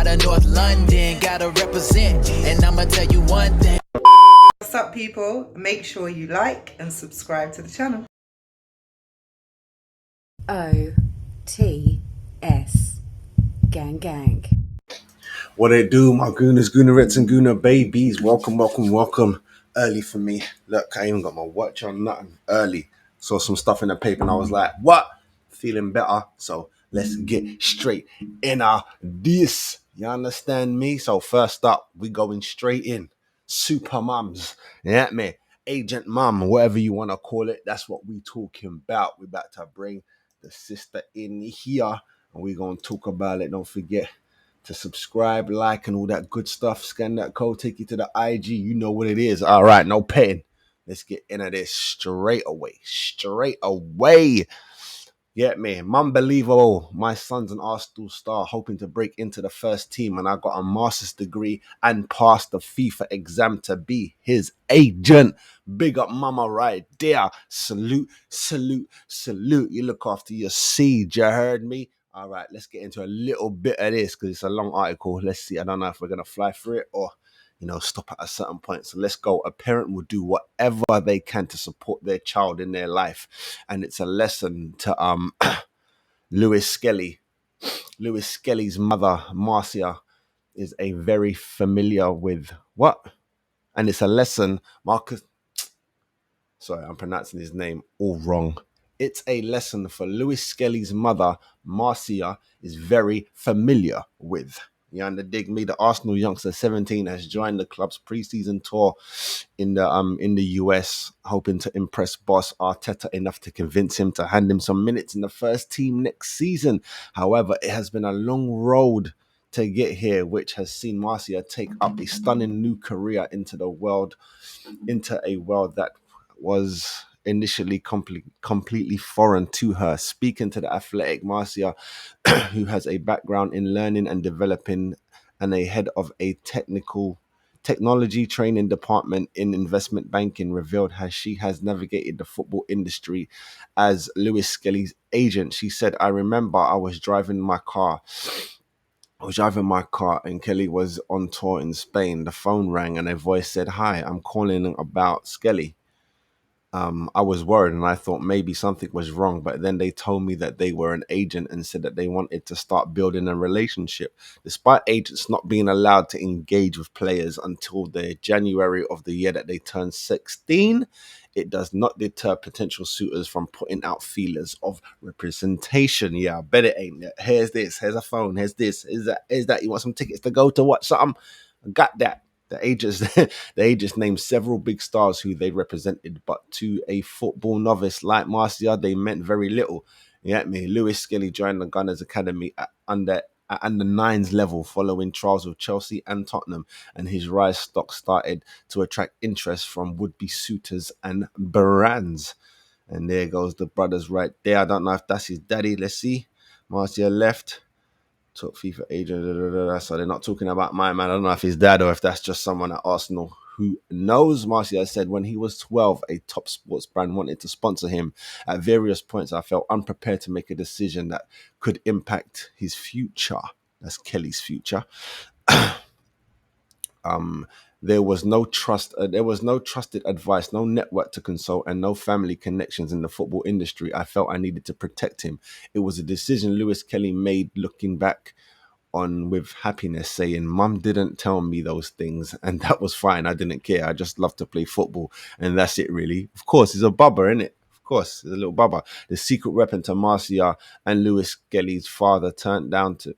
of North London, gotta represent. And I'ma tell you one thing. What's up, people? Make sure you like and subscribe to the channel. O.T.S. Gang gang. What it do, my Gooners, Goonerettes and Gooner babies? Welcome. Early for me. Look, I even got my watch on, nothing. Early. Saw some stuff in the paper and I was like, what? Feeling better. So let's get straight in this. You understand me? So first up, we going straight in. Super mums. Yeah, me. Agent mum, whatever you want to call it. That's what we talking about. We about to bring the sister in here and we going to talk about it. Don't forget to subscribe, like, and all that good stuff. Scan that code, take you to the IG. You know what it is. All right, no petting. Let's get into this straight away. Yeah, man, unbelievable. My son's an Arsenal star, hoping to break into the first team, and I got a master's degree and passed the FIFA exam to be his agent. Big up mama right there. Salute. You look after your seed, you heard me? All right, let's get into a little bit of this because it's a long article. Let's see. I don't know if we're going to fly through it or, stop at a certain point. So let's go. A parent will do whatever they can to support their child in their life. And it's a lesson to Lewis Skelly. Lewis Skelly's mother, Marcia, is a very familiar with what? And it's a lesson, Marcus. Sorry, I'm pronouncing his name all wrong. It's a lesson for Lewis Skelly's mother, Marcia, is very familiar with. You underdig me? The Arsenal youngster, 17, has joined the club's pre-season tour in the US, hoping to impress boss Arteta enough to convince him to hand him some minutes in the first team next season. However, it has been a long road to get here, which has seen Marcia take up a stunning new career into a world that was initially completely foreign to her. Speaking to the Athletic, Marcia, who has a background in learning and developing and a head of a technology training department in investment banking, revealed how she has navigated the football industry as Lewis Skelly's agent. She said, I remember I was driving my car and Kelly was on tour in Spain. The phone rang and a voice said, hi, I'm calling about Skelly. I was worried and I thought maybe something was wrong, but then they told me that they were an agent and said that they wanted to start building a relationship. Despite agents not being allowed to engage with players until the January of the year that they turn 16, it does not deter potential suitors from putting out feelers of representation. Yeah, I bet it ain't. Here's this, here's a phone, here's this, is that you want some tickets to go to watch something? I got that. The agents named several big stars who they represented, but to a football novice like Marcia, they meant very little. You get me? Lewis Skelly joined the Gunners Academy at under nines level following trials with Chelsea and Tottenham, and his rise stock started to attract interest from would-be suitors and brands. And there goes the brothers right there. I don't know if that's his daddy. Let's see. Marcia left. Top FIFA agent, so they're not talking about my man. I don't know if he's dad or if that's just someone at Arsenal. Who knows? Marcia said when he was 12, a top sports brand wanted to sponsor him. At various points, I felt unprepared to make a decision that could impact his future. That's Kelly's future. There was no trusted advice, no network to consult, and no family connections in the football industry. I felt I needed to protect him. It was a decision Lewis Kelly made looking back on with happiness, saying, Mum didn't tell me those things, and that was fine. I didn't care. I just love to play football, and that's it, really. Of course, he's a bubba, isn't it? Of course, he's a little bubba. The secret weapon to Marcia and Lewis Kelly's father turned down to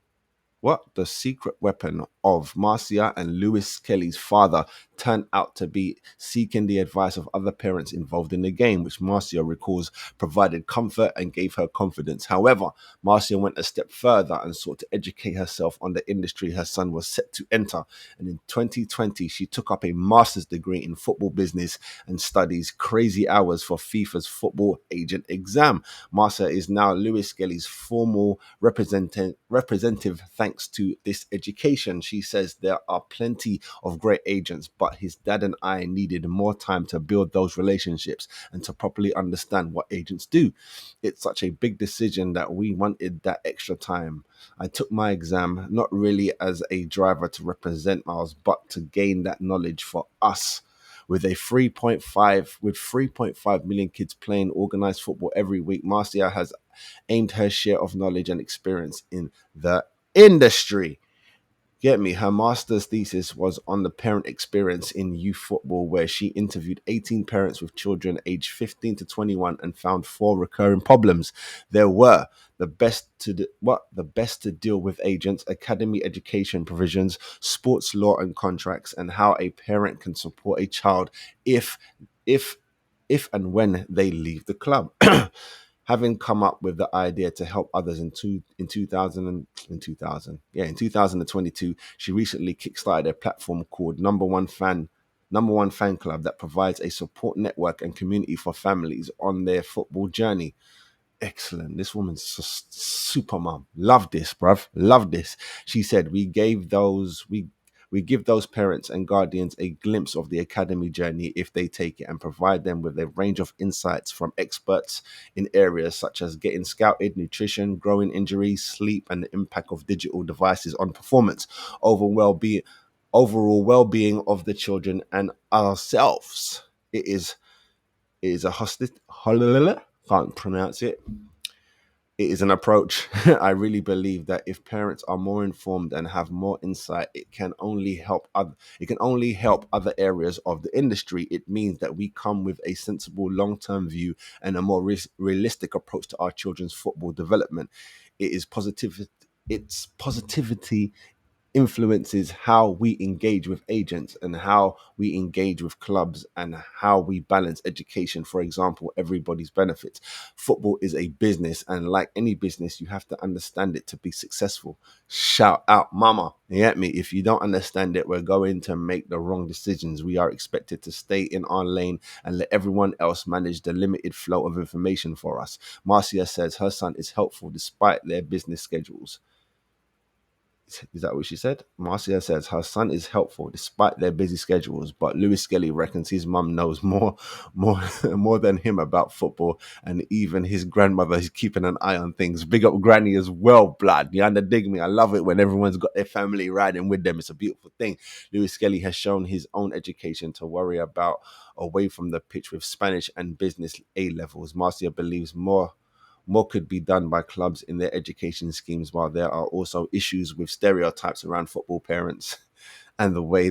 the secret weapon of Marcia and Lewis Kelly's father turned out to be seeking the advice of other parents involved in the game, which Marcia recalls provided comfort and gave her confidence. However, Marcia went a step further and sought to educate herself on the industry her son was set to enter. And in 2020, she took up a master's degree in football business and studies crazy hours for FIFA's football agent exam. Marcia is now Lewis Skelly's formal representative thanks to this education. She says there are plenty of great agents, but his dad and I needed more time to build those relationships and to properly understand what agents do. It's such a big decision that we wanted that extra time. I took my exam not really as a driver to represent Miles, but to gain that knowledge for us. With 3.5 million kids playing organized football every week, Marcia has aimed her share of knowledge and experience in the industry. Get me? Her master's thesis was on the parent experience in youth football, where she interviewed 18 parents with children aged 15 to 21 and found 4 recurring problems. There were the best to deal with agents, academy education provisions, sports law and contracts, and how a parent can support a child if if if and when they leave the club. Having come up with the idea to help others in 2022, she recently kickstarted a platform called Number One Fan Club that provides a support network and community for families on their football journey. Excellent. This woman's super mom. Love this, bruv. Love this. She said, we give those parents and guardians a glimpse of the academy journey if they take it, and provide them with a range of insights from experts in areas such as getting scouted, nutrition, growing injuries, sleep, and the impact of digital devices on performance, overall well-being of the children and ourselves. It is a can't pronounce it. It is an approach. I really believe that if parents are more informed and have more insight, it can only help other areas of the industry. It means that we come with a sensible long-term view and a more realistic approach to our children's football development. It's positivity influences how we engage with agents and how we engage with clubs and how we balance education. For example, everybody's benefits. Football is a business, and like any business, you have to understand it to be successful. Shout out, mama. You get me? If you don't understand it, we're going to make the wrong decisions. We are expected to stay in our lane and let everyone else manage the limited flow of information for us. Marcia says her son is helpful despite their business schedules. Is that what she said? Marcia says her son is helpful despite their busy schedules, but Lewis Skelly reckons his mum knows more, more than him about football, and even his grandmother is keeping an eye on things. Big up Granny as well, blood. You dig me? I love it when everyone's got their family riding with them. It's a beautiful thing. Lewis Skelly has shown his own education to worry about away from the pitch with Spanish and business A levels. Marcia believes more could be done by clubs in their education schemes, while there are also issues with stereotypes around football parents and the way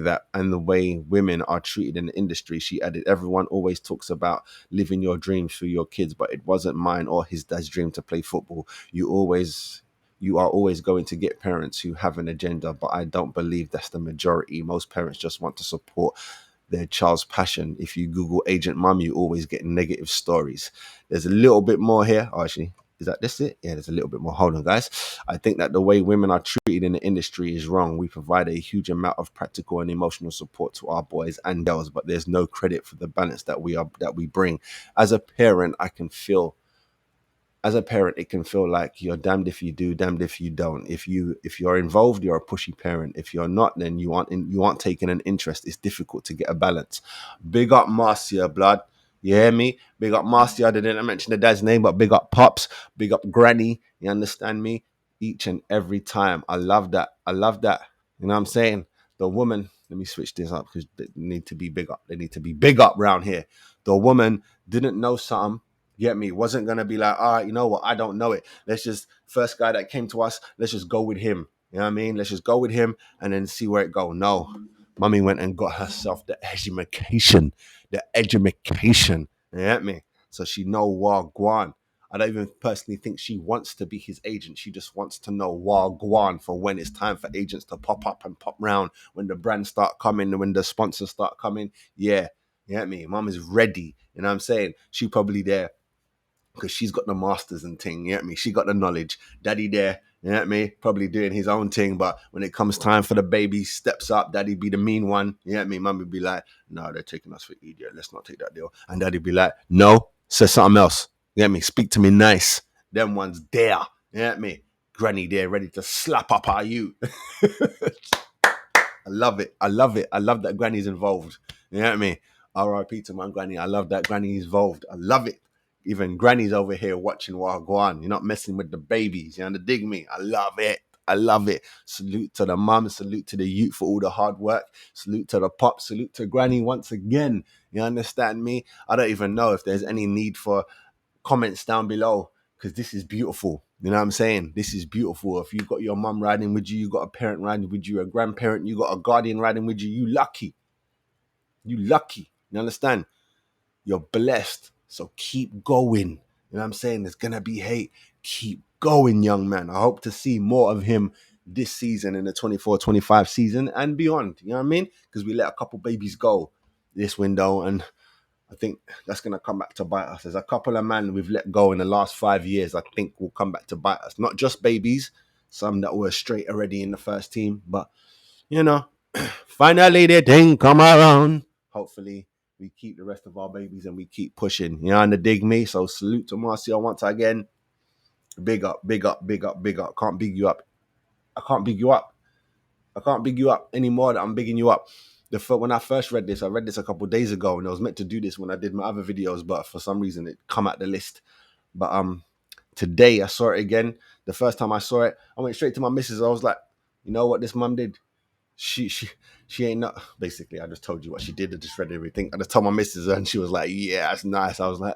women are treated in the industry. She added, everyone always talks about living your dreams through your kids, but it wasn't mine or his dad's dream to play football. You are always going to get parents who have an agenda, but I don't believe that's the majority. Most parents just want to support their child's passion. If you Google agent mum, you always get negative stories. There's a little bit more here. Oh, actually, is that this it? Yeah, there's a little bit more. Hold on, guys. I think that the way women are treated in the industry is wrong. We provide a huge amount of practical and emotional support to our boys and girls, but there's no credit for the balance that we bring. As a parent, it can feel like you're damned if you do, damned if you don't. If you're involved, you're a pushy parent. If you're not, then you aren't taking an interest. It's difficult to get a balance. Big up Marcia, blood. You hear me? Big up Marcia. I didn't mention the dad's name, but big up Pops. Big up Granny. You understand me? Each and every time. I love that. You know what I'm saying? The woman. Let me switch this up because they need to be big up. They need to be big up round here. The woman didn't know something. Get me? Wasn't gonna be like, all right, you know what? I don't know it. Let's just first guy that came to us. Let's just go with him. You know what I mean? Let's just go with him and then see where it go. No, mummy went and got herself the education. You get me? So she know Wagwan. I don't even personally think she wants to be his agent. She just wants to know Wagwan for when it's time for agents to pop up and pop round. When the brands start coming, when the sponsors start coming. Yeah, you get me? Mum is ready. You know what I'm saying? She probably there because she's got the masters and thing, you get me? She got the knowledge. Daddy there, you get me? Probably doing his own thing, but when it comes time for the baby, steps up, daddy be the mean one, you get me? Mummy be like, no, they're taking us for idiot, let's not take that deal. And daddy be like, no, say something else, you get me? Speak to me nice. Them ones there, you get me? Granny there, ready to slap up our you. I love it. I love it. I love that Granny's involved. You know what I mean? R.I.P. to my Granny. I love that Granny's involved. I love it. Even Granny's over here watching while I go on. You're not messing with the babies. You understand? Dig me? I love it. I love it. Salute to the mum. Salute to the youth for all the hard work. Salute to the pop. Salute to Granny once again. You understand me? I don't even know if there's any need for comments down below, because this is beautiful. You know what I'm saying? This is beautiful. If you've got your mum riding with you, you got a parent riding with you, a grandparent, you got a guardian riding with you, you lucky. You lucky. You understand? You're blessed. So keep going. You know what I'm saying? There's going to be hate. Keep going, young man. I hope to see more of him this season in the 24-25 season and beyond. You know what I mean? Because we let a couple babies go this window, and I think that's going to come back to bite us. There's a couple of men we've let go in the last 5 years I think will come back to bite us. Not just babies, some that were straight already in the first team. But, you know, finally the thing come around. Hopefully we keep the rest of our babies and we keep pushing. You know, and the dig me. So salute to Marcia once again. Big up, big up, big up, big up. Can't big you up. I can't big you up. I can't big you up anymore that I'm bigging you up. When I first read this, I read this a couple of days ago, and I was meant to do this when I did my other videos, but for some reason it come out the list. But today I saw it again. The first time I saw it, I went straight to my missus. I was like, you know what this mum did? She ain't not. Basically, I just told you what she did. I just read everything. I just told my missus, and she was like, yeah, that's nice. I was like,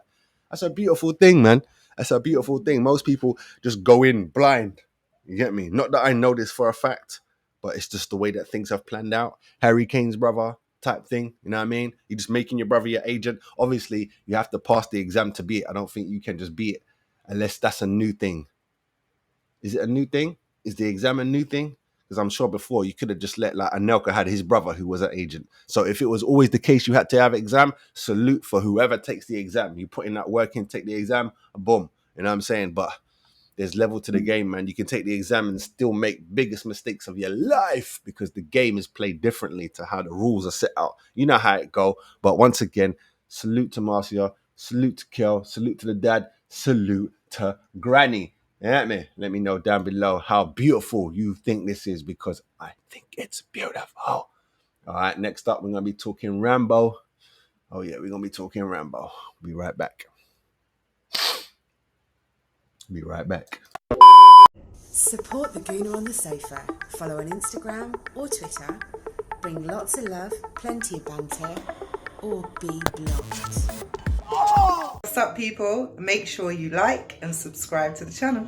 that's a beautiful thing, man. That's a beautiful thing. Most people just go in blind. You get me? Not that I know this for a fact, but it's just the way that things have planned out. Harry Kane's brother type thing. You know what I mean? You're just making your brother your agent. Obviously, you have to pass the exam to be it. I don't think you can just be it unless that's a new thing. Is it a new thing? Is the exam a new thing? Because I'm sure before you could have just let, like, Anelka had his brother who was an agent. So if it was always the case you had to have an exam, salute for whoever takes the exam. You put in that work in, take the exam, boom. You know what I'm saying? But there's level to the game, man. You can take the exam and still make biggest mistakes of your life because the game is played differently to how the rules are set out. You know how it go. But once again, salute to Marcia, salute to Kel, salute to the dad, salute to Granny. You know what I mean? Let me know down below how beautiful you think this is, because I think it's beautiful. All right, next up, we're going to be talking Rambo. Oh, yeah, we're going to be talking Rambo. Be right back. Be right back. Support the Gooner on the Sofa. Follow on Instagram or Twitter. Bring lots of love, plenty of banter, or be blocked. What's up, people? Make sure you like and subscribe to the channel.